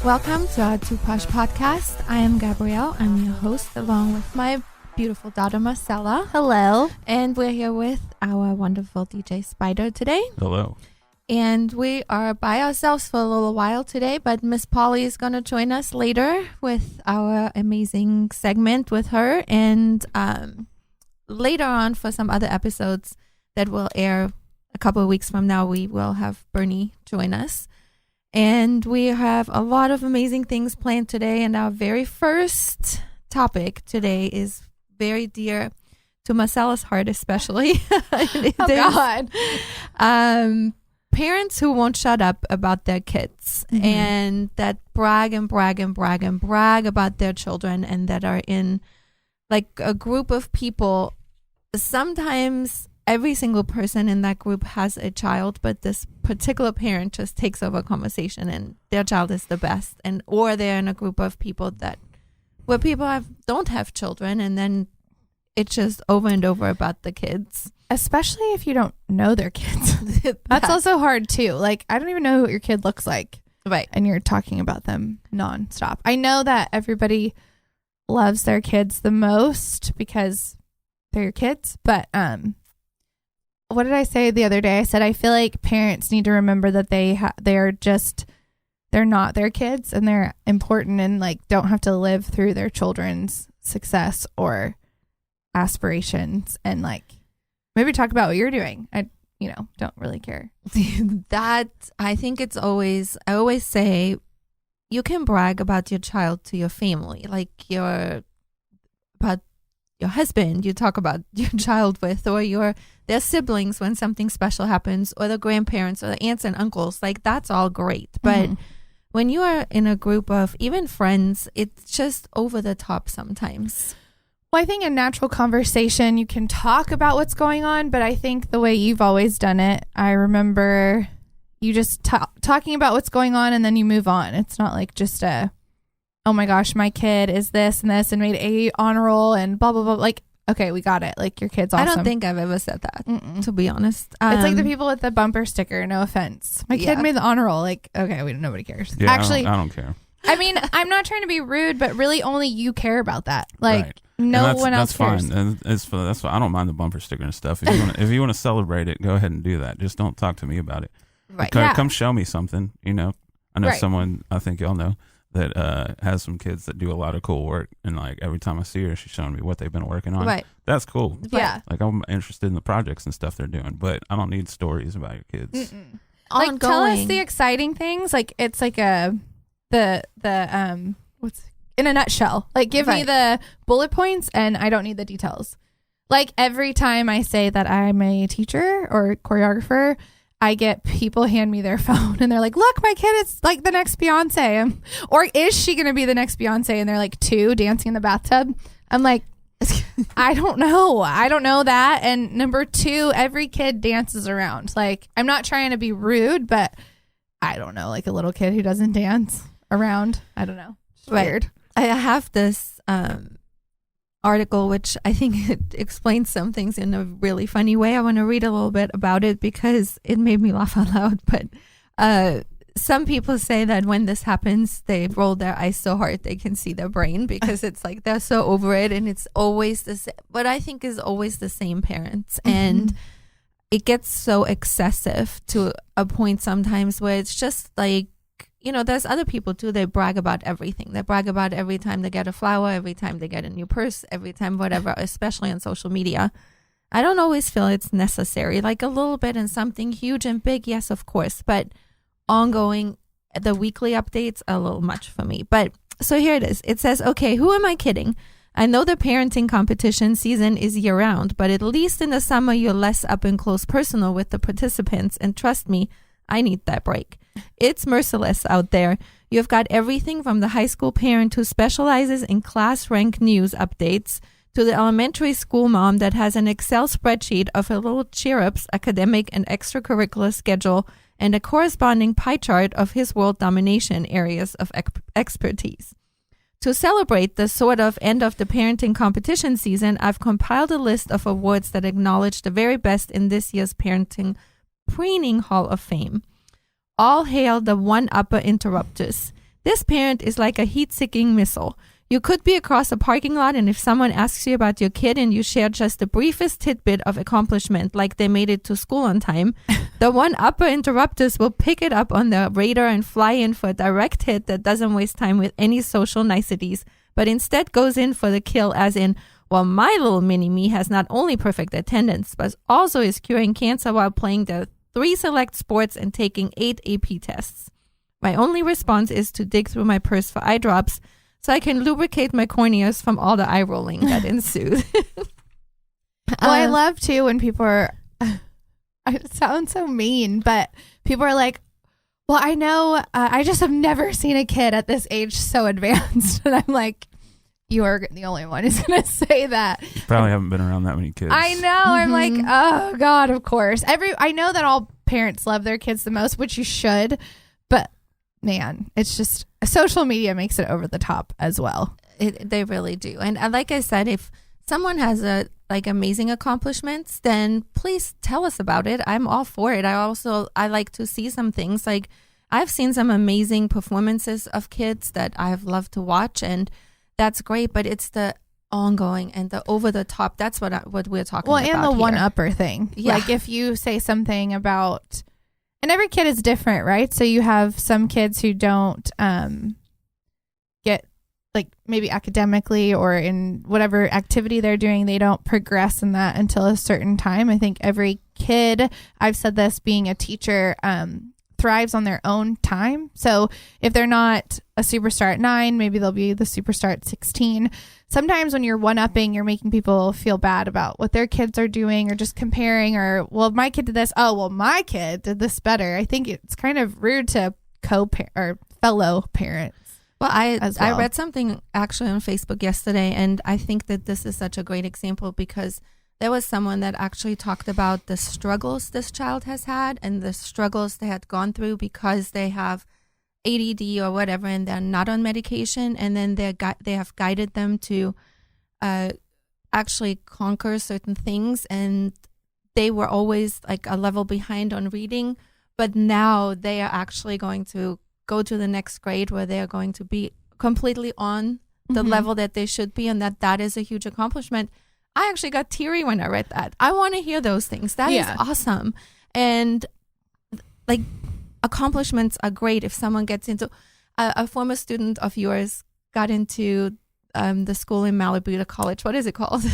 Welcome to our Posh podcast. I am Gabrielle. I'm your host along with my beautiful daughter Marcella. Hello. And we're here with our wonderful DJ Spider today. Hello. And we are by ourselves for a little while today, but Miss Polly is going to join us later with our amazing segment with her. And later on for some other episodes that will air a couple of weeks from now, we will have Bernie join us. And we have a lot of amazing things planned today. And our very first topic today is very dear to Marcella's heart, especially. God. Parents who won't shut up about their kids and that brag about their children and that are in like a group of people. Sometimes every single person in that group has a child, but this particular parent just takes over conversation and their child is the best. And or they're in a group of people where people don't have children, and then it's just over and over about the kids. Especially if you don't know their kids. That's also hard too. Like, I don't even know what your kid looks like. Right. And you're talking about them nonstop. I know that everybody loves their kids the most because they're your kids, but what did I say the other day? I said I feel like parents need to remember that they're not their kids and they're important and like don't have to live through their children's success or aspirations, and like maybe talk about what you're doing. I don't really care. That I think I always say you can brag about your child to your family, like about your husband you talk about your child with, or their siblings when something special happens, or the grandparents or the aunts and uncles. Like, that's all great. But when you are in a group of even friends, it's just over the top sometimes. Well, I think in natural conversation, you can talk about what's going on, but I think the way you've always done it, I remember you just talking about what's going on and then you move on. It's not like just oh my gosh, my kid is this and this and made A honor roll and blah, blah, blah. Like, okay, we got it. Like, your kid's awesome. I don't think I've ever said that, to be honest. It's like the people with the bumper sticker, no offense. My kid made the honor roll. Like, okay, nobody cares. Yeah, actually, I don't care. I mean, I'm not trying to be rude, but really only you care about that. Like, right. No one else cares. That's fine. And that's why I don't mind the bumper sticker and stuff. If you want to celebrate it, go ahead and do that. Just don't talk to me about it. Right. Come show me something. I know right. someone, I think y'all know, that has some kids that do a lot of cool work, and like every time I see her, she's showing me what they've been working on. Right. That's cool. Yeah. Like, I'm interested in the projects and stuff they're doing, but I don't need stories about your kids. Like, tell us the exciting things. Like, it's like what's in a nutshell. Like, give me the bullet points and I don't need the details. Like, every time I say that I'm a teacher or choreographer, I get people hand me their phone and they're like, look, my kid is like the next Beyonce. Or is she going to be the next Beyonce? And they're like 2 dancing in the bathtub. I'm like, I don't know. I don't know that. And number 2, every kid dances around. Like, I'm not trying to be rude, but I don't know, like a little kid who doesn't dance around. I don't know. It's weird. I have this article, which I think it explains some things in a really funny way. I want to read a little bit about it because it made me laugh out loud. But some people say that when this happens, they roll their eyes so hard they can see their brain, because it's like they're so over it, and it's always the same. What I think is always the same parents, and it gets so excessive to a point sometimes where it's just like, there's other people too. They brag about everything. They brag about every time they get a flower, every time they get a new purse, every time whatever, especially on social media. I don't always feel it's necessary. Like, a little bit and something huge and big, yes, of course. But ongoing, the weekly updates, a little much for me. But so here it is. It says, okay, who am I kidding? I know the parenting competition season is year round, but at least in the summer, you're less up and close personal with the participants. And trust me, I need that break. It's merciless out there. You've got everything from the high school parent who specializes in class rank news updates to the elementary school mom that has an Excel spreadsheet of her little cheer-ups academic and extracurricular schedule and a corresponding pie chart of his world domination areas of expertise. To celebrate the sort of end of the parenting competition season, I've compiled a list of awards that acknowledge the very best in this year's parenting preening Hall of Fame. All hail the one-upper interruptus. This parent is like a heat-seeking missile. You could be across a parking lot, and if someone asks you about your kid and you share just the briefest tidbit of accomplishment, like they made it to school on time, the one-upper interruptus will pick it up on the radar and fly in for a direct hit that doesn't waste time with any social niceties, but instead goes in for the kill, as in, well, my little mini-me has not only perfect attendance, but also is curing cancer while playing the 3 select sports and taking 8 AP tests. My only response is to dig through my purse for eye drops so I can lubricate my corneas from all the eye rolling that ensued. Well, I love too when people are, it sounds so mean, but people are like, well, I know, I just have never seen a kid at this age so advanced. And I'm like, you are the only one who's going to say that. You probably haven't been around that many kids. I know. I'm like, oh God, of course. I know that all parents love their kids the most, which you should, but man, it's just social media makes it over the top as well. They really do. And like I said, if someone has amazing accomplishments, then please tell us about it. I'm all for it. I like to see some things. Like I've seen some amazing performances of kids that I've loved to watch, and that's great. But it's the ongoing and the over the top. That's what we're talking about. Well, and the here. one upper thing. Yeah. Like if you say something about, and every kid is different, right? So you have some kids who don't get, like maybe academically or in whatever activity they're doing, they don't progress in that until a certain time. I think every kid, I've said this being a teacher, thrives on their own time. So if they're not a superstar at 9, maybe they'll be the superstar at 16. Sometimes when you're one-upping, you're making people feel bad about what their kids are doing or just comparing, or, well, my kid did this. Oh, well, my kid did this better. I think it's kind of rude to or fellow parents. Well, I read something actually on Facebook yesterday, and I think that this is such a great example because there was someone that actually talked about the struggles this child has had and the struggles they had gone through because they have ADD or whatever, and they're not on medication, and then they have guided them to actually conquer certain things, and they were always like a level behind on reading, but now they are actually going to go to the next grade where they are going to be completely on the level that they should be, and that is a huge accomplishment. I actually got teary when I read that. I want to hear those things. That is awesome. And like accomplishments are great. If someone gets into a former student of yours got into the school in Malibu, the college. What is it called? In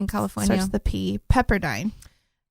California. Starts the P. Pepperdine.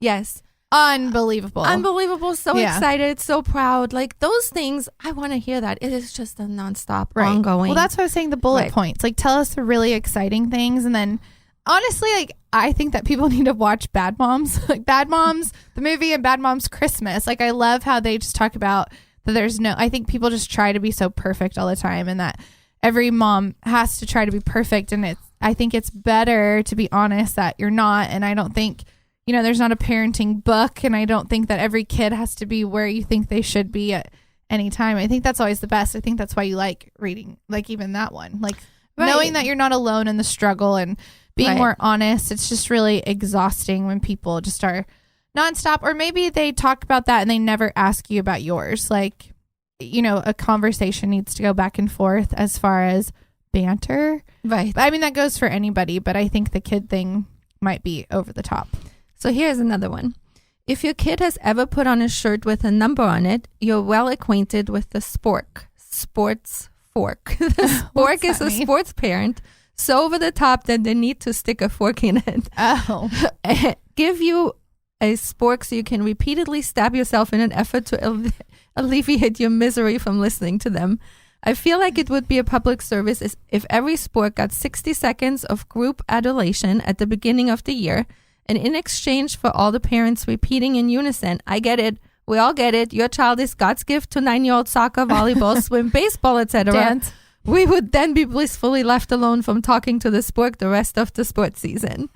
Yes. Unbelievable. So excited, so proud. Like those things, I want to hear that. It is just a nonstop, ongoing. Well, that's what I was saying, the bullet points. Like tell us the really exciting things. And then honestly, like I think that people need to watch Bad Moms. Like Bad Moms, the movie, and Bad Moms Christmas. Like I love how they just talk about that I think people just try to be so perfect all the time, and that every mom has to try to be perfect. And I think it's better to be honest that you're not. And I don't think, there's not a parenting book, and I don't think that every kid has to be where you think they should be at any time. I think that's always the best. I think that's why you like reading, like even that one, like knowing that you're not alone in the struggle and being more honest. It's just really exhausting when people just are nonstop, or maybe they talk about that and they never ask you about yours. Like, a conversation needs to go back and forth as far as banter. Right. I mean, that goes for anybody, but I think the kid thing might be over the top. So here's another one. If your kid has ever put on a shirt with a number on it, you're well acquainted with the sports fork. The spork is a sports parent so over the top that they need to stick a fork in it. Oh. Give you a spork so you can repeatedly stab yourself in an effort to alleviate your misery from listening to them. I feel like it would be a public service if every spork got 60 seconds of group adulation at the beginning of the year. And in exchange for all the parents repeating in unison, I get it, we all get it, your child is God's gift to 9-year-old soccer, volleyball, swim, baseball, etc. Dance. We would then be blissfully left alone from talking to the spork the rest of the sports season.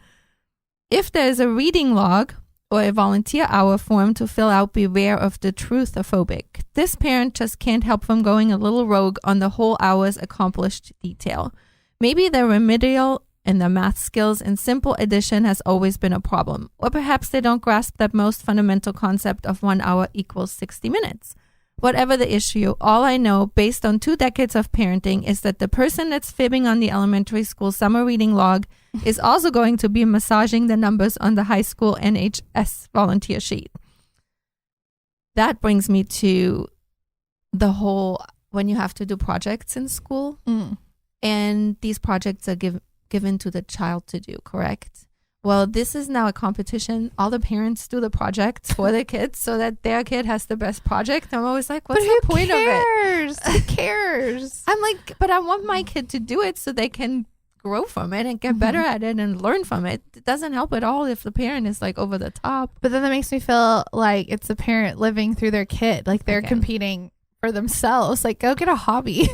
If there is a reading log or a volunteer hour form to fill out, beware of the truthophobic. This parent just can't help from going a little rogue on the whole hour's accomplished detail. Maybe the remedial in their math skills, and simple addition has always been a problem. Or perhaps they don't grasp that most fundamental concept of 1 hour equals 60 minutes. Whatever the issue, all I know, based on 2 decades of parenting, is that the person that's fibbing on the elementary school summer reading log is also going to be massaging the numbers on the high school NHS volunteer sheet. That brings me to the whole, when you have to do projects in school, and these projects are given to the child to do, correct? Well, this is now a competition. All the parents do the projects for their kids so that their kid has the best project. I'm always like, what's the point of it? Who cares? I'm like, but I want my kid to do it so they can grow from it and get better at it and learn from it. It doesn't help at all if the parent is like over the top. But then that makes me feel like it's the parent living through their kid. Like they're competing for themselves. Like, go get a hobby.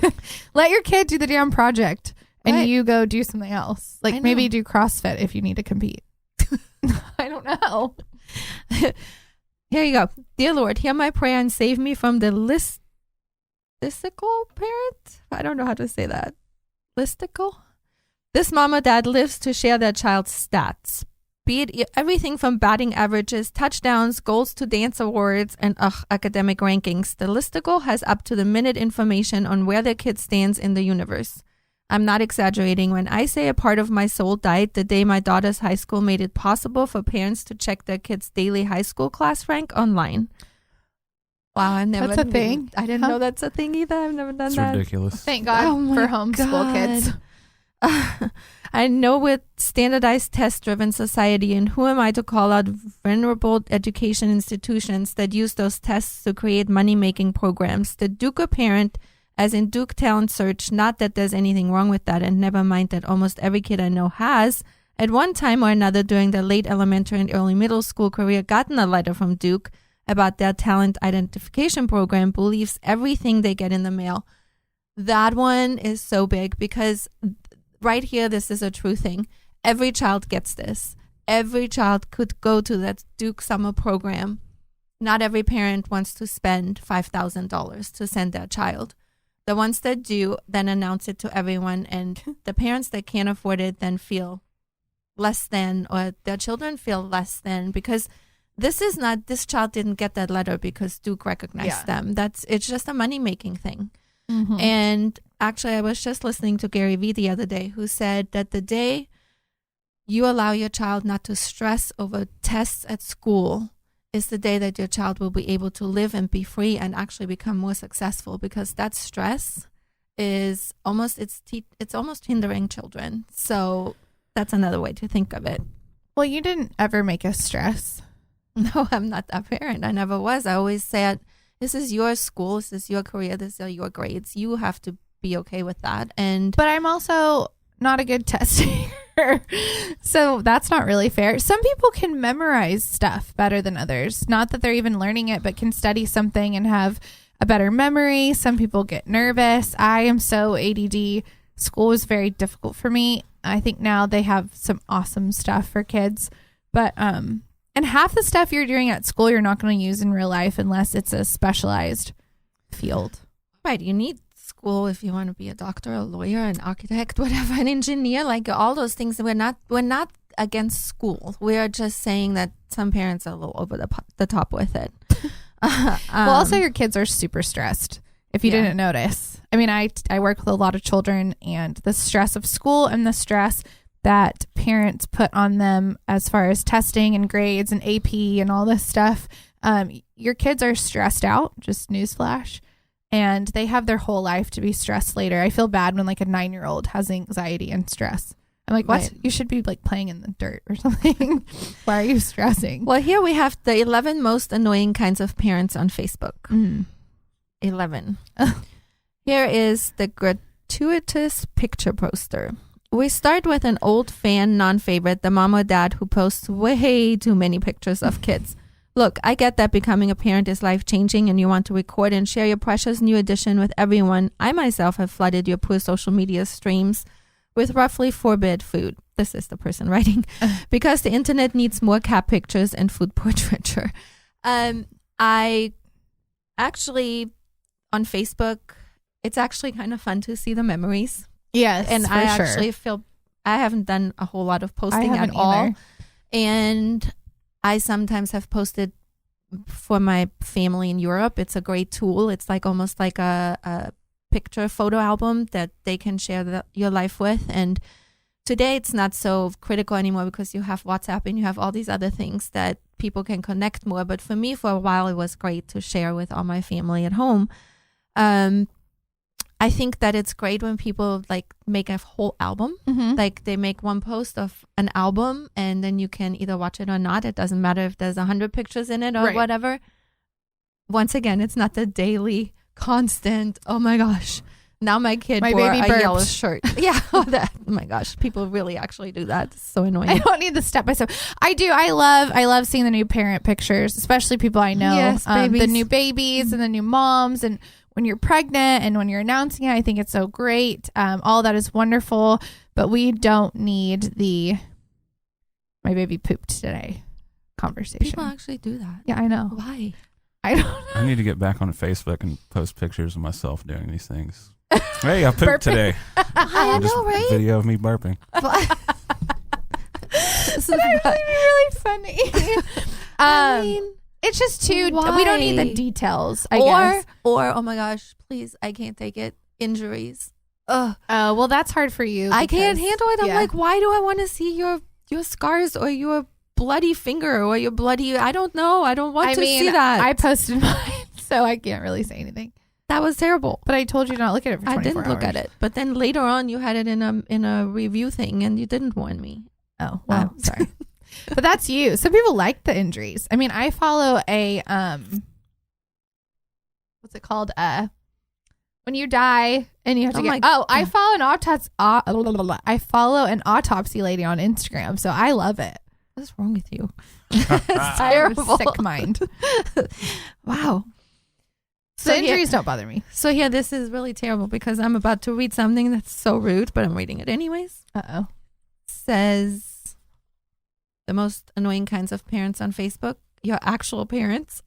Let your kid do the damn project. And you go do something else. Like maybe do CrossFit if you need to compete. I don't know. Here you go. Dear Lord, hear my prayer and save me from the listicle parent. I don't know how to say that. Listicle? This mom or dad lives to share their child's stats. Be it everything from batting averages, touchdowns, goals to dance awards, and academic rankings. The listicle has up to the minute information on where their kid stands in the universe. I'm not exaggerating when I say a part of my soul died the day my daughter's high school made it possible for parents to check their kids' daily high school class rank online. Wow, I never. That's a thing. I didn't know that's a thing either. I've never done that. It's ridiculous. Thank God for homeschool kids. I know we're standardized test-driven society, and who am I to call out venerable education institutions that use those tests to create money-making programs? The Duke parent, as in Duke Talent Search, not that there's anything wrong with that, and never mind that almost every kid I know has, at one time or another during their late elementary and early middle school career, gotten a letter from Duke about their talent identification program, believes everything they get in the mail. That one is so big because right here, this is a true thing. Every child gets this. Every child could go to that Duke summer program. Not every parent wants to spend $5,000 to send their child. The ones that do then announce it to everyone, and the parents that can't afford it then feel less than, or their children feel less than, because this child didn't get that letter because Duke recognized them. It's just a money-making thing. Mm-hmm. And actually, I was just listening to Gary Vee the other day, who said that the day you allow your child not to stress over tests at school is the day that your child will be able to live and be free and actually become more successful, because that stress is almost hindering children. So that's another way to think of it. Well, you didn't ever make us stress. No, I'm not that parent. I never was. I always said, this is your school, this is your career, these are your grades. You have to be okay with that. But I'm also not a good tester. So that's not really fair. Some people can memorize stuff better than others. Not that they're even learning it, but can study something and have a better memory. Some people get nervous. I am so ADD. School was very difficult for me. I think now they have some awesome stuff for kids. But and half the stuff you're doing at school you're not going to use in real life unless it's a specialized field. Right. You need school if you want to be a doctor, a lawyer, an architect, whatever, an engineer, like all those things. We're not against school. We are just saying that some parents are a little over the top with it. Well, also your kids are super stressed. If you didn't notice, I mean, I work with a lot of children, and the stress of school and the stress that parents put on them as far as testing and grades and AP and all this stuff. Your kids are stressed out, just newsflash, and they have their whole life to be stressed later. I feel bad when like a 9-year-old has anxiety and stress. I'm like, what? Right. You should be like playing in the dirt or something. Why are you stressing? Well, here we have the 11 most annoying kinds of parents on Facebook. 11. Here is the gratuitous picture poster. We start with an old fan non-favorite, the mom or dad who posts way too many pictures of kids. Look, I get that becoming a parent is life-changing and you want to record and share your precious new addition with everyone. I myself have flooded your poor social media streams with roughly forbid food. This is the person writing. Because the internet needs more cat pictures and food portraiture. I actually, on Facebook, it's actually kind of fun to see the memories. Yes, and I actually feel I haven't done a whole lot of posting I at haven't all. either. And I sometimes have posted for my family in Europe. It's a great tool. It's like almost like a picture photo album that they can share your life with. And today it's not so critical anymore because you have WhatsApp and you have all these other things that people can connect more. But for me, for a while, it was great to share with all my family at home. I think that it's great when people like make a whole album. Mm-hmm. Like they make one post of an album and then you can either watch it or not. It doesn't matter if there's 100 pictures in it or Right. whatever. Once again, it's not the daily constant, oh my gosh, now my kid My wore baby a burped. yellow shirt. Yeah. Oh my gosh. People really actually do that. It's so annoying. I don't need the step by step. I do. I love seeing the new parent pictures, especially people I know. Yes, the babies. new babies and the new moms, and when you're pregnant and when you're announcing it. I think it's so great. All that is wonderful, but we don't need the "my baby pooped today" conversation. People actually do that. Yeah, I know. Why? I don't know. I need to get back on Facebook and post pictures of myself doing these things. Hey, I pooped today. I Just know, right? video of me burping. This is That would be really funny. I mean, It's just too. We don't need the why? details. I guess. Or oh my gosh, please, I can't take it. Injuries. Ugh. Oh, well, that's hard for you. I can't because- handle it. I'm yeah. like, why do I want to see your scars or your bloody finger or your bloody? I don't know. I don't want to see that. I posted mine, so I can't really say anything. That was terrible. But I told you to not look at it for 24 I didn't look at hours. it, but then later on, you had it in a review thing, and you didn't warn me. Oh, well, sorry. But that's you. Some people like the injuries. I mean, I follow a what's it called? When you die and you have to Oh get. my- Oh, I yeah. follow an autopsy. I follow an autopsy lady on Instagram, so I love it. What's wrong with you? I have a terrible. sick mind. Wow. So here- injuries don't bother me. So yeah, this is really terrible because I'm about to read something that's so rude, but I'm reading it anyways. Uh-oh. Says the most annoying kinds of parents on Facebook, your actual parents.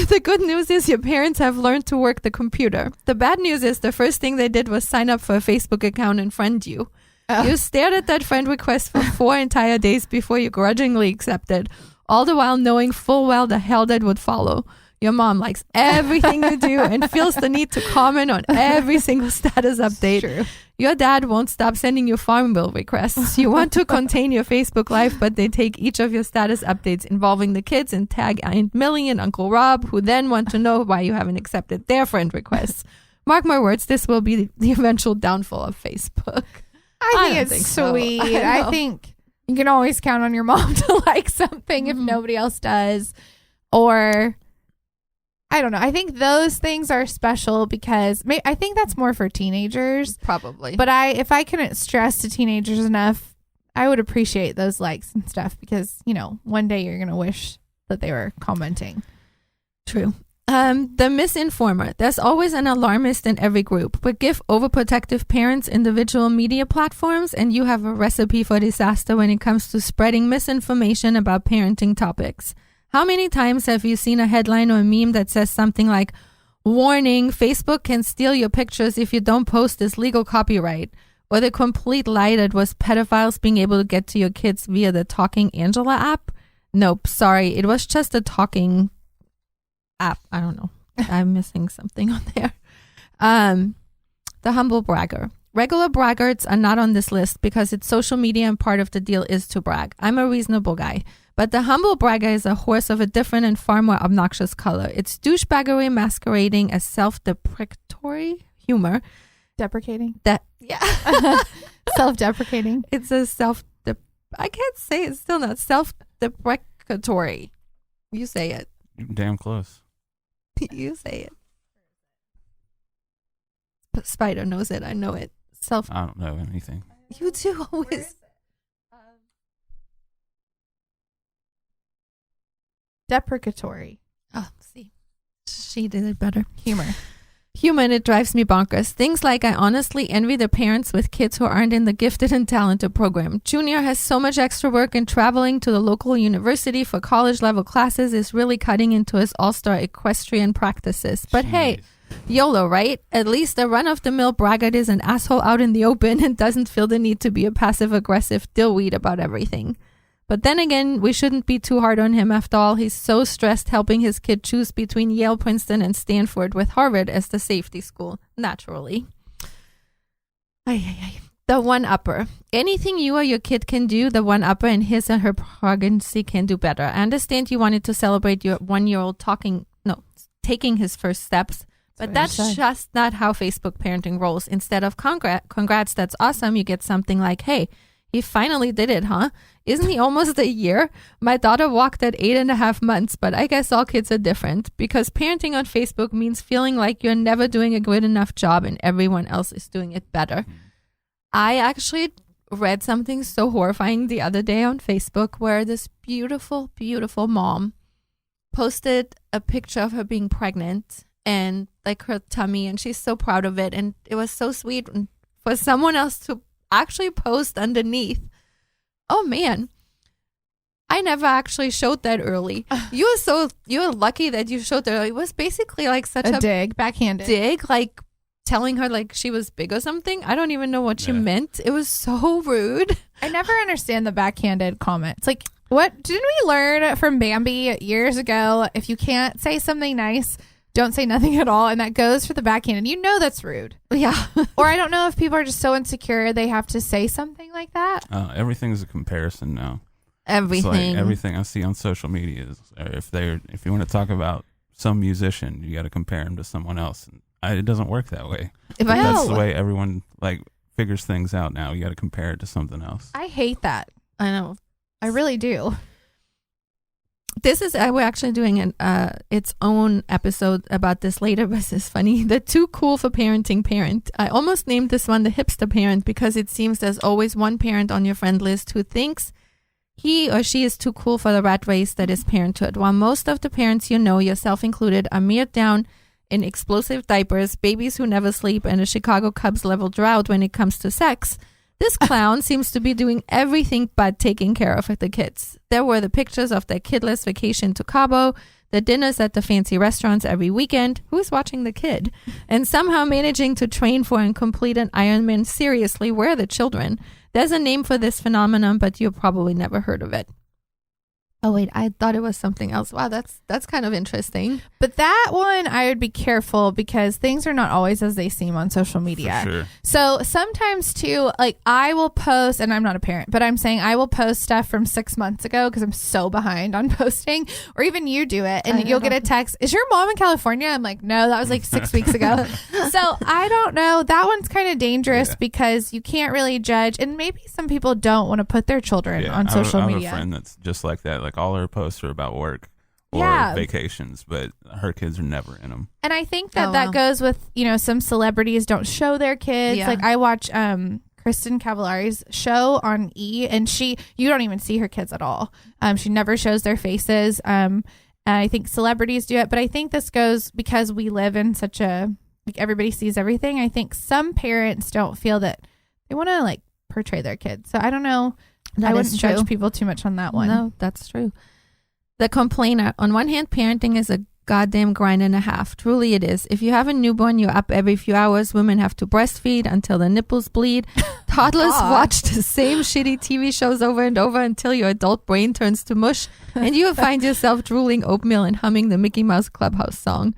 The good news is your parents have learned to work the computer. The bad news is the first thing they did was sign up for a Facebook account and friend you. Oh. You stared at that friend request for 4 entire days before you grudgingly accepted, all the while knowing full well the hell that would follow. Your mom likes everything you do and feels the need to comment on every single status update. True. Your dad won't stop sending you farm bill requests. You want to contain your Facebook life, but they take each of your status updates involving the kids and tag Aunt Millie and Uncle Rob, who then want to know why you haven't accepted their friend requests. Mark my words, this will be the eventual downfall of Facebook. I I think don't it's think so. sweet. I I know. think you can always count on your mom to like something if Mhm. nobody else does. Or I don't know. I think those things are special because I think that's more for teenagers. Probably. But if I couldn't stress to teenagers enough, I would appreciate those likes and stuff because, one day you're going to wish that they were commenting. True. The misinformer. There's always an alarmist in every group, but give overprotective parents individual media platforms and you have a recipe for disaster when it comes to spreading misinformation about parenting topics. How many times have you seen a headline or a meme that says something like, warning, Facebook can steal your pictures if you don't post this legal copyright? Or the complete lie that was pedophiles being able to get to your kids via the Talking Angela app? Nope, sorry. It was just a talking app. I don't know. I'm missing something on there. The humble bragger. Regular braggarts are not on this list because it's social media and part of the deal is to brag. I'm a reasonable guy. But the humble bragger is a horse of a different and far more obnoxious color. It's douchebaggery masquerading as self-deprecatory humor. Deprecating? Yeah. Self-deprecating. It's a I can't say it. It's still not self-deprecatory. You say it. You're damn close. You say it. Spider knows it. I know it. I don't know anything. You do always. Deprecatory. Oh, see. She did it better. Humor. Human, it drives me bonkers. Things like I honestly envy the parents with kids who aren't in the gifted and talented program. Junior has so much extra work and traveling to the local university for college level classes is really cutting into his all-star equestrian practices. But hey, Jeez. YOLO, right? At least a run-of-the-mill braggart is an asshole out in the open and doesn't feel the need to be a passive-aggressive dillweed about everything. But then again, we shouldn't be too hard on him after all. He's so stressed helping his kid choose between Yale, Princeton, and Stanford with Harvard as the safety school, naturally. The one-upper. Anything you or your kid can do, the one-upper in his or her pregnancy can do better. I understand you wanted to celebrate your 1-year-old taking his first steps, but that's just not how Facebook parenting rolls. Instead of congrats, that's awesome, you get something like, hey, he finally did it, huh? Isn't he almost a year? My daughter walked at 8.5 months, but I guess all kids are different because parenting on Facebook means feeling like you're never doing a good enough job and everyone else is doing it better. I actually read something so horrifying the other day on Facebook where this beautiful, beautiful mom posted a picture of her being pregnant and like her tummy, and she's so proud of it. And it was so sweet for someone else to actually post underneath, oh man, I never actually showed that early. You're lucky that you showed that early. It was basically like such a dig, backhanded dig, like telling her like she was big or something. I don't even know what she meant. It was so rude. I never understand the backhanded comments. Like, what didn't we learn from Bambi years ago? If you can't say something nice, don't say nothing at all. And that goes for the backhanded. You know that's rude. Yeah. Or I don't know if people are just so insecure they have to say something like that. Everything's a comparison now. Everything. It's like everything I see on social media is if you want to talk about some musician, you got to compare him to someone else. And it doesn't work that way. That's the way everyone like figures things out now. You got to compare it to something else. I hate that. I know. I really do. We're actually doing its own episode about this later, but this is funny. The too cool for parenting parent. I almost named this one the hipster parent because it seems there's always one parent on your friend list who thinks he or she is too cool for the rat race that is parenthood, while most of the parents you know, yourself included, are mired down in explosive diapers, babies who never sleep, and a Chicago Cubs level drought when it comes to sex. This clown seems to be doing everything but taking care of the kids. There were the pictures of their kidless vacation to Cabo, the dinners at the fancy restaurants every weekend. Who's watching the kid? And somehow managing to train for and complete an Ironman. Seriously, where are the children? There's a name for this phenomenon, but you've probably never heard of it. Oh, wait, I thought it was something else. Wow, that's kind of interesting. But that one, I would be careful because things are not always as they seem on social media. For sure. So sometimes too, like I will post, and I'm not a parent, but I'm saying I will post stuff from 6 months ago because I'm so behind on posting, or even you do it and you'll get a text, is your mom in California? I'm like, no, that was like 6 weeks ago. So I don't know. That one's kind of dangerous because you can't really judge. And maybe some people don't want to put their children on social media. I have a friend that's just like that. Like all her posts are about work or vacations, but her kids are never in them. And I think that goes with, some celebrities don't show their kids. Yeah. Like I watch Kristen Cavallari's show on E, and you don't even see her kids at all. She never shows their faces. I think celebrities do it, but I think this goes because we live in such a, like everybody sees everything. I think some parents don't feel that they want to like portray their kids. So I don't know. I wouldn't judge people too much on that one. No, that's true. The complainer. On one hand, parenting is a goddamn grind and a half. Truly it is. If you have a newborn, you're up every few hours. Women have to breastfeed until the nipples bleed. Toddlers watch the same shitty TV shows over and over until your adult brain turns to mush. And you will find yourself drooling oatmeal and humming the Mickey Mouse Clubhouse song.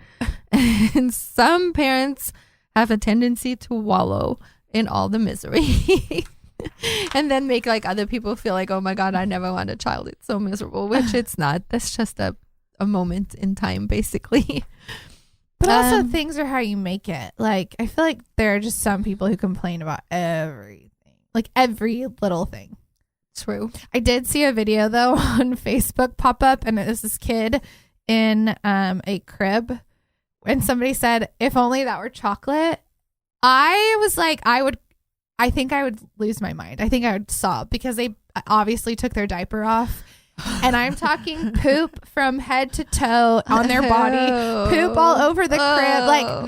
And some parents have a tendency to wallow in all the misery. And then make like other people feel like, oh my God, I never want a child. It's so miserable, which it's not. That's just a moment in time, basically. But also things are how you make it. Like, I feel like there are just some people who complain about everything, like every little thing. True. I did see a video though on Facebook pop up, and it was this kid in a crib, and somebody said, if only that were chocolate. I was like, I think I would lose my mind. I think I would sob because they obviously took their diaper off. And I'm talking poop from head to toe on their body, poop all over the crib. Like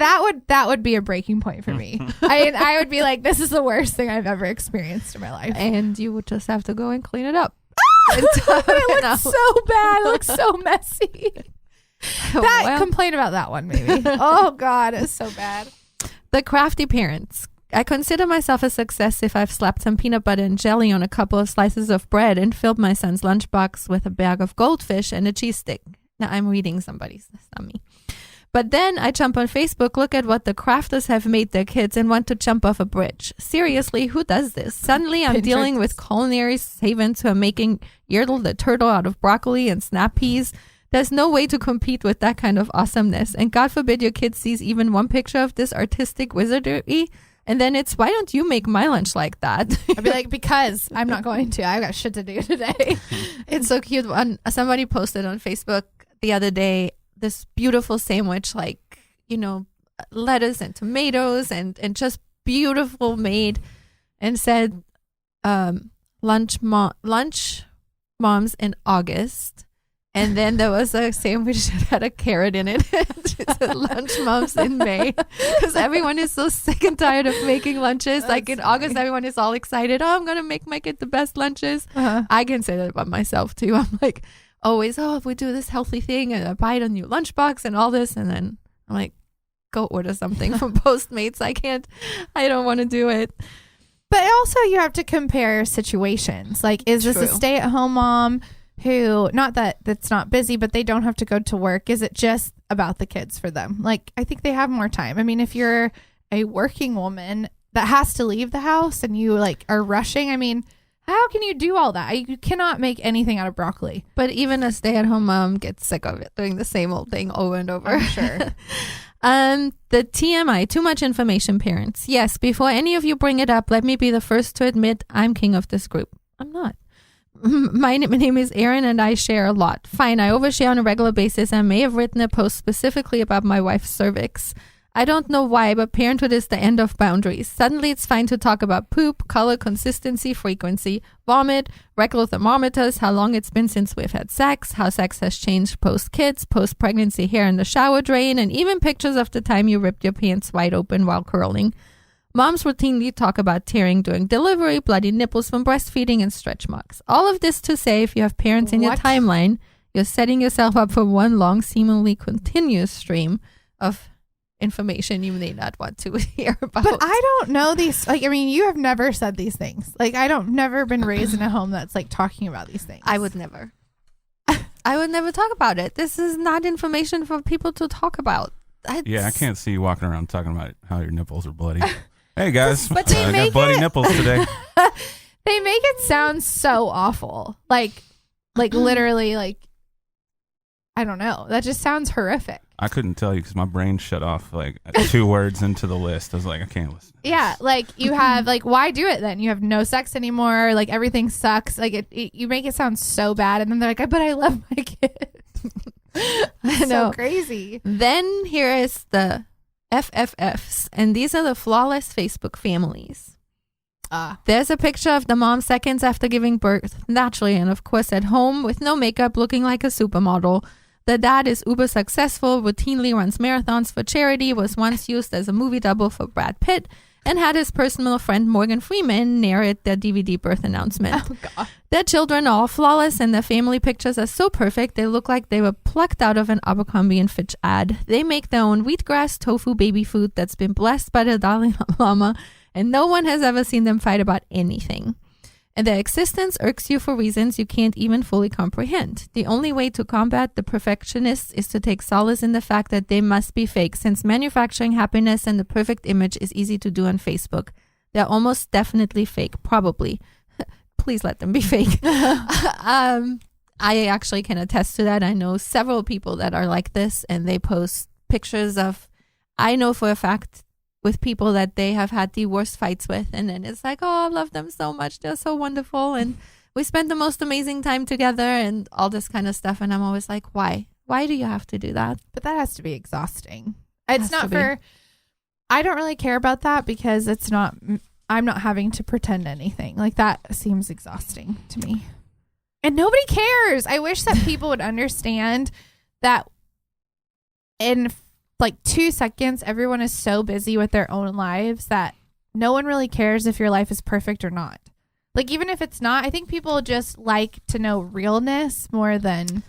that would be a breaking point for me. I would be like, this is the worst thing I've ever experienced in my life. And you would just have to go and clean it up. It looks so bad. It looks so messy. Complain about that one, maybe. Oh, God, it's so bad. The crafty parents. I consider myself a success if I've slapped some peanut butter and jelly on a couple of slices of bread and filled my son's lunchbox with a bag of goldfish and a cheese stick. Now, I'm reading somebody's, that's not me. But then I jump on Facebook, look at what the crafters have made their kids, and want to jump off a bridge. Seriously, who does this? Suddenly, I'm dealing with culinary savants who are making Yertle the turtle out of broccoli and snap peas. There's no way to compete with that kind of awesomeness. And God forbid your kid sees even one picture of this artistic wizardry. And then it's, why don't you make my lunch like that? I'd be like, because I'm not going to. I've got shit to do today. It's so cute. Somebody posted on Facebook the other day this beautiful sandwich, like, you know, lettuce and tomatoes and just beautiful made, and said lunch moms in August. And then there was a sandwich that had a carrot in it. It said lunch moms in May, because everyone is so sick and tired of making lunches. Like in August, everyone is all excited. Oh, I'm going to make my kid the best lunches. I can say that about myself too. I'm like always, oh, if we do this healthy thing and I buy a new lunchbox and all this. And then I'm like, go order something from Postmates. I don't want to do it. But also you have to compare situations. Like, is this a stay-at-home mom who, not that that's not busy, but they don't have to go to work? Is it just about the kids for them? Like, I think they have more time. I mean, if you're a working woman that has to leave the house and you like are rushing, I mean, how can you do all that? You cannot make anything out of broccoli. But even a stay-at-home mom gets sick of it, doing the same old thing over and over. I'm sure. The TMI, too much information parents. Yes, before any of you bring it up, let me be the first to admit I'm king of this group. I'm not. My name is Erin and I share a lot. Fine, I overshare on a regular basis and may have written a post specifically about my wife's cervix. I don't know why, but parenthood is the end of boundaries. Suddenly it's fine to talk about poop, color, consistency, frequency, vomit, rectal thermometers, how long it's been since we've had sex, how sex has changed post-kids, post-pregnancy hair in the shower drain, and even pictures of the time you ripped your pants wide open while curling. Moms routinely talk about tearing during delivery, bloody nipples from breastfeeding, and stretch marks. All of this to say, if you have parents in your timeline, you're setting yourself up for one long, seemingly continuous stream of information you may not want to hear about. But I don't know these. Like, I mean, you have never said these things. Like, never been raised in a home that's like talking about these things. I would never. I would never talk about it. This is not information for people to talk about. Yeah, I can't see you walking around talking about how your nipples are bloody. Hey guys, but they I got bloody nipples today. They make it sound so awful. Like literally, like, I don't know. That just sounds horrific. I couldn't tell you because my brain shut off like 2 words into the list. I was like, I can't listen. Yeah, like you have like, why do it then? You have no sex anymore. Like everything sucks. Like you make it sound so bad, and then they're like, but I love my kid. I know, so crazy. Then here is the FFFs, and these are the flawless Facebook families. There's a picture of the mom seconds after giving birth, naturally and of course at home with no makeup, looking like a supermodel. The dad is uber successful, routinely runs marathons for charity, was once used as a movie double for Brad Pitt, and had his personal friend Morgan Freeman narrate their DVD birth announcement. Oh, God. Their children are all flawless, and their family pictures are so perfect they look like they were plucked out of an Abercrombie & Fitch ad. They make their own wheatgrass tofu baby food that's been blessed by the Dalai Lama, and no one has ever seen them fight about anything. And their existence irks you for reasons you can't even fully comprehend. The only way to combat the perfectionists is to take solace in the fact that they must be fake, since manufacturing happiness and the perfect image is easy to do on Facebook. They're almost definitely fake, probably. Please let them be fake. I actually can attest to that. I know several people that are like this, and they post pictures of, I know for a fact, with people that they have had the worst fights with, and then it's like, oh, I love them so much, they're so wonderful, and we spent the most amazing time together, and all this kind of stuff. And I'm always like, why do you have to do that? But that has to be exhausting. It's not for, I don't really care about that, because it's not, I'm not having to pretend anything. Like, that seems exhausting to me, and nobody cares. I wish that people would understand that in like 2 seconds, everyone is so busy with their own lives that no one really cares if your life is perfect or not. Like, even if it's not, I think people just like to know realness more than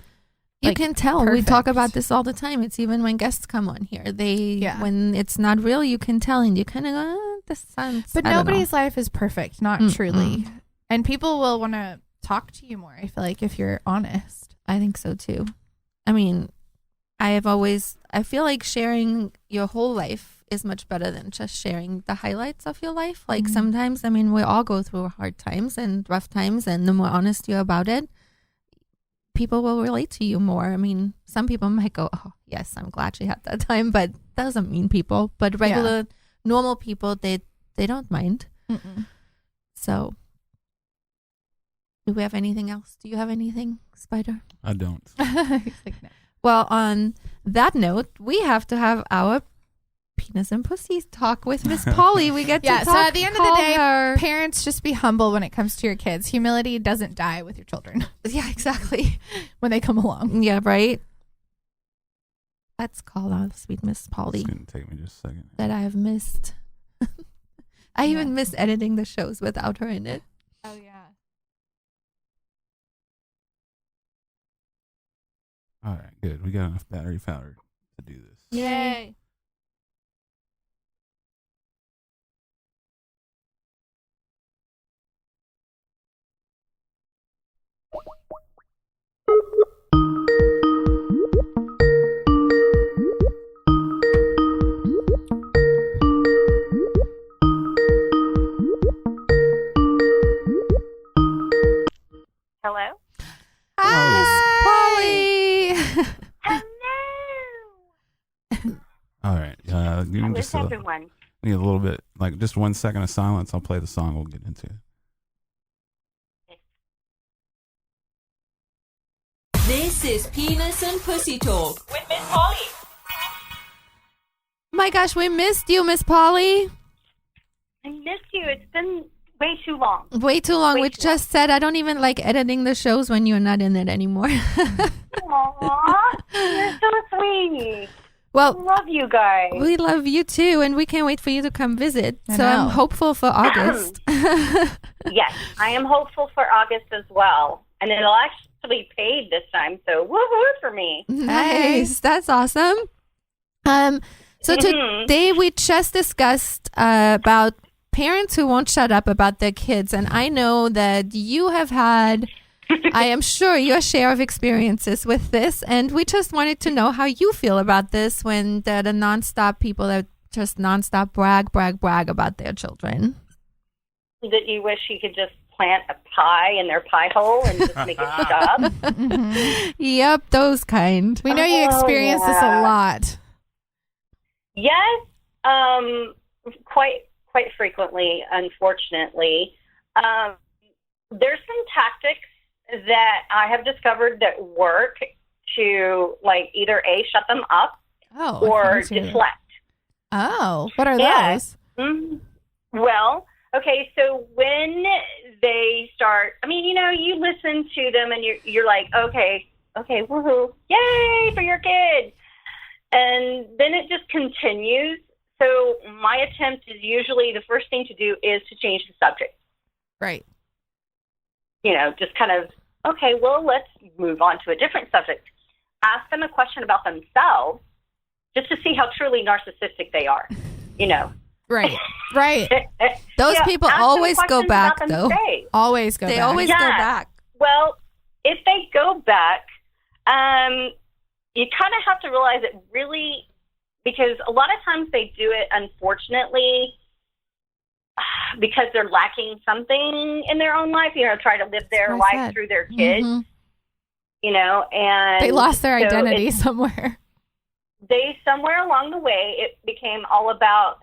You can tell. Perfect. We talk about this all the time. It's even when guests come on here. When it's not real, you can tell, and you kind of go, this sounds. But nobody's life is perfect, not truly. And people will want to talk to you more, I feel like, if you're honest. I think so too. I mean, I feel like sharing your whole life is much better than just sharing the highlights of your life. Like sometimes, I mean, we all go through hard times and rough times, and the more honest you're about it, people will relate to you more. I mean, some people might go, oh, yes, I'm glad she had that time, but that doesn't mean people. But regular, normal people, they don't mind. So, do we have anything else? Do you have anything, Spider? I don't. He's like, no. Well, on that note, we have to have our penis and pussy talk with Miss Polly. We get to talk. So at the end of the day, parents, just be humble when it comes to your kids. Humility doesn't die with your children. Yeah, exactly. When they come along. Yeah, right. Let's call out sweet Miss Polly. It's going to take me just a second. That I have missed. I even miss editing the shows without her in it. Oh, yeah. All right, good. We got enough battery power to do this. Yay. Hello? Hi, Miss Polly. Hello. All right. Give me just everyone? Need a little bit, like just 1 second of silence. I'll play the song. We'll get into it. This is Penis and Pussy Talk with Miss Polly. My gosh, we missed you, Miss Polly. I missed you. It's been way too long. Way too long. We just said I don't even like editing the shows when you're not in it anymore. Aww, you're so sweet. Well, I love you guys. We love you too, and we can't wait for you to come visit. I'm hopeful for August. Yes, I am hopeful for August as well. And it'll actually be paid this time, so woohoo for me. Nice. That's awesome. So today we just discussed about parents who won't shut up about their kids. And I know that you have had, I am sure, your share of experiences with this. And we just wanted to know how you feel about this when the nonstop people that just nonstop brag about their children. That you wish you could just plant a pie in their pie hole and just make it stop. Yep, those kind. We know you experience this a lot. Yes, quite frequently, unfortunately. There's some tactics that I have discovered that work to, like, either A, shut them up or deflect. Oh, what are those? Well, okay, so when they start, I mean, you know, you listen to them and you're like, okay, woohoo, yay for your kid. And then it just continues. So my attempt is usually the first thing to do is to change the subject. Right. You know, just kind of, okay, well, let's move on to a different subject. Ask them a question about themselves just to see how truly narcissistic they are, you know. Right. Those people always go back, though. Always go back. They always go back. Well, if they go back, you kind of have to realize it really, because a lot of times they do it, unfortunately, because they're lacking something in their own life, you know, try to live their life through their kids, you know, and they lost their identity somewhere. Somewhere along the way, it became all about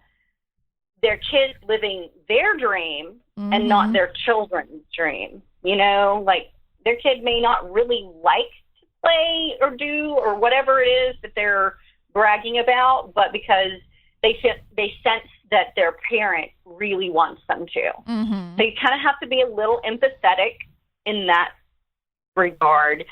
their kids living their dream and not their children's dream. You know, like their kid may not really like to play or do or whatever it is that they're bragging about, but because they sense that their parent really wants them to. So you kind of have to be a little empathetic in that regard.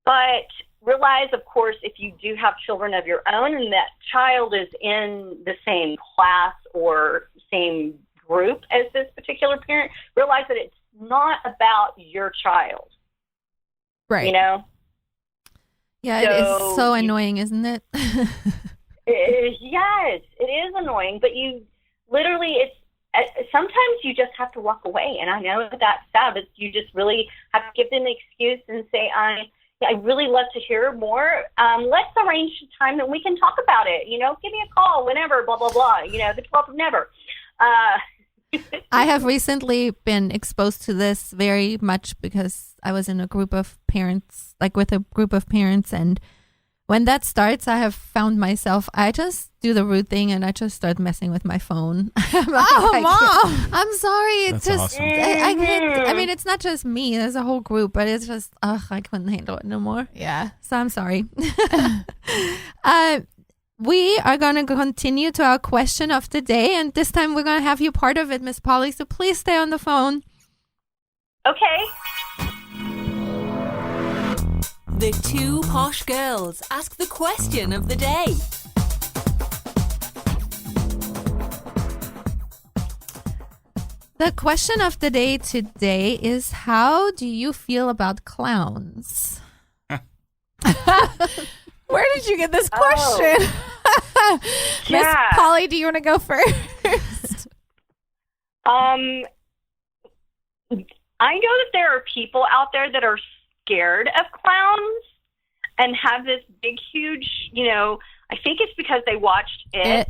But realize, of course, if you do have children of your own and that child is in the same class or same group as this particular parent, realize that it's not about your child. Right. You know? Yeah, it is so annoying, isn't it? Yes, it is annoying, but you literally, sometimes you just have to walk away. And I know that's sad, but you just really have to give them an excuse and say, I really love to hear more. Let's arrange a time that we can talk about it. Give me a call whenever, blah, blah, blah. The 12th of never. I have recently been exposed to this very much because I was in a group of parents, with a group of parents. And when that starts, I have found myself, I just do the rude thing and I just start messing with my phone. Mom! I'm sorry. That's just, awesome. I can't, I mean, it's not just me. There's a whole group, but it's just, I couldn't handle it no more. Yeah. So I'm sorry. We are going to continue to our question of the day. And this time we're going to have you part of it, Miss Polly. So please stay on the phone. Okay. The two posh girls ask the question of the day. The question of the day today is, how do you feel about clowns? Where did you get this question? Miss Polly, do you want to go first? I know that there are people out there that are scared of clowns and have this big, huge, I think it's because they watched it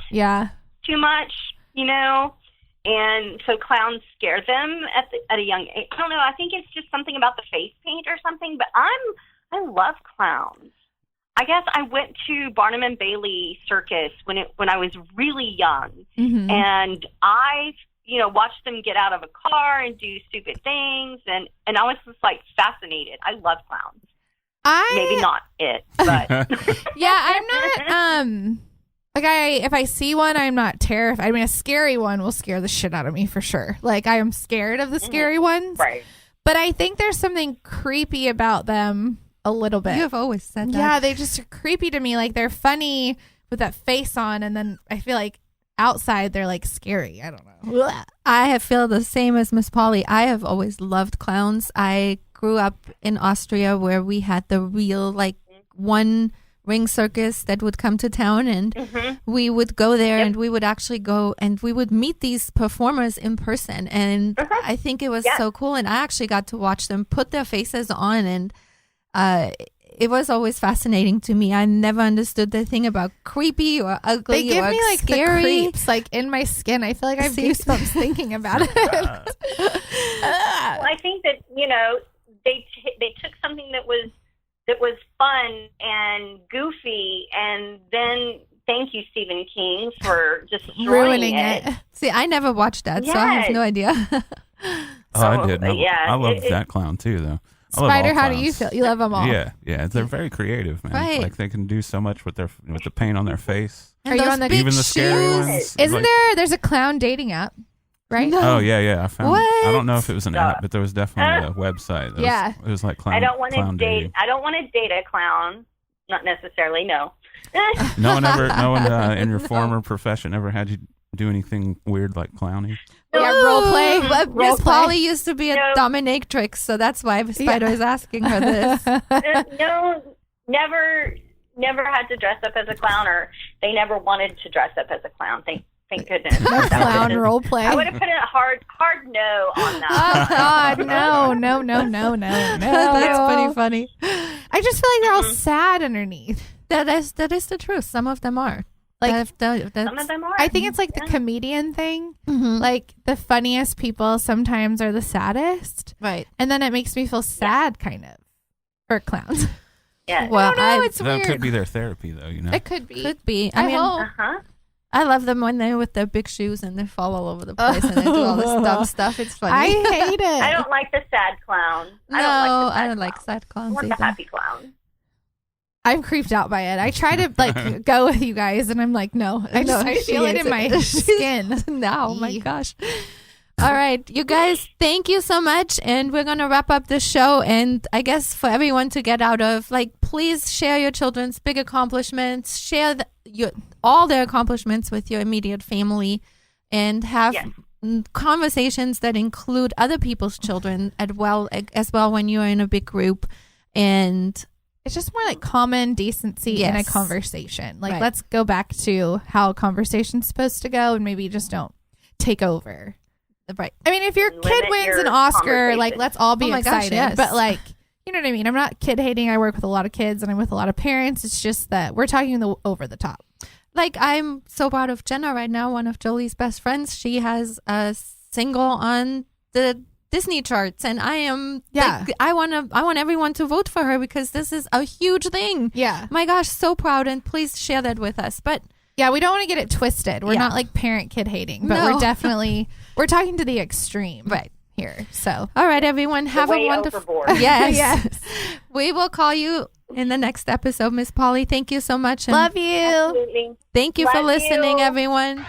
too much, and so clowns scare them at a young age. I don't know. I think it's just something about the face paint or something, but I love clowns. I guess I went to Barnum and Bailey Circus when I was really young, and I watched them get out of a car and do stupid things, and I was just fascinated. I love clowns. Maybe not it, but yeah, I'm not if I see one, I'm not terrified. I mean, a scary one will scare the shit out of me for sure. I am scared of the scary ones, right? But I think there's something creepy about them. A little bit. You have always said that. Yeah, they just are creepy to me. They're funny with that face on, and then I feel like outside they're scary. I don't know. I feel the same as Miss Polly. I have always loved clowns. I grew up in Austria where we had the real one ring circus that would come to town, and we would go there and we would actually go and we would meet these performers in person, and I think it was so cool, and I actually got to watch them put their faces on, and it was always fascinating to me. I never understood the thing about creepy or ugly. They give or me scary. The creeps in my skin. I feel like I have goosebumps thinking about it. Well, I think that they took something that was fun and goofy, and then thank you, Stephen King, for just ruining it. See, I never watched that, so I have no idea. I did. I loved that clown too, though. Spider, how do you feel? You love them all. Yeah, they're very creative, man. Right. They can do so much with the paint on their face. And are you on the even the scary ones? Isn't there's a clown dating app, right? No. Oh yeah. I found. What? I don't know if it was an app, but there was definitely a website. It was like clown. I don't want to clown date. dating. I don't want to date a clown. Not necessarily. No. No one in your former profession ever had you do anything weird like clowning? Yeah, role play. But Miss Polly used to be a dominatrix, so that's why Spider is asking her this. No, never had to dress up as a clown, or they never wanted to dress up as a clown. Thank goodness. No clown role play. I would have put a hard no on that. Oh God, no. That's pretty funny. I just feel like they're all sad underneath. That is the truth. Some of them are. Some of them are. I think it's the comedian thing. The funniest people sometimes are the saddest. Right. And then it makes me feel sad, kind of. For clowns. Yeah. Well, it's that weird. could be their therapy, though, It could be. Could be. I mean, I love them when they're with their big shoes and they fall all over the place and they do all this dumb stuff. It's funny. I hate it. I don't like the sad clown. I don't like sad clowns I want either. the happy clown. I'm creeped out by it. I try to go with you guys, and I'm like, no. I feel it in my skin now. Oh my gosh. All right, you guys, thank you so much, and we're gonna wrap up the show. And I guess for everyone to get out of, please share your children's big accomplishments, share all their accomplishments with your immediate family, and have conversations that include other people's children as well when you're in a big group. And it's just more like common decency in a conversation. Like, let's go back to how a conversation's supposed to go and maybe just don't take over. Right. I mean, if your kid wins an Oscar, like, let's all be excited. Gosh, yes. But, like, you know what I mean? I'm not kid hating. I work with a lot of kids and I'm with a lot of parents. It's just that we're talking over the top. Like, I'm so proud of Jenna right now, one of Jolie's best friends. She has a single on the Disney charts, and I am like, I want everyone to vote for her because this is a huge thing. Yeah. My gosh, so proud, and please share that with us. But yeah, we don't want to get it twisted. We're not like parent kid hating, but we're definitely we're talking to the extreme here. So all right, everyone, have a wonderful yes. We will call you in the next episode, Miss Polly. Thank you so much. Love you. Absolutely. Thank you for listening, everyone.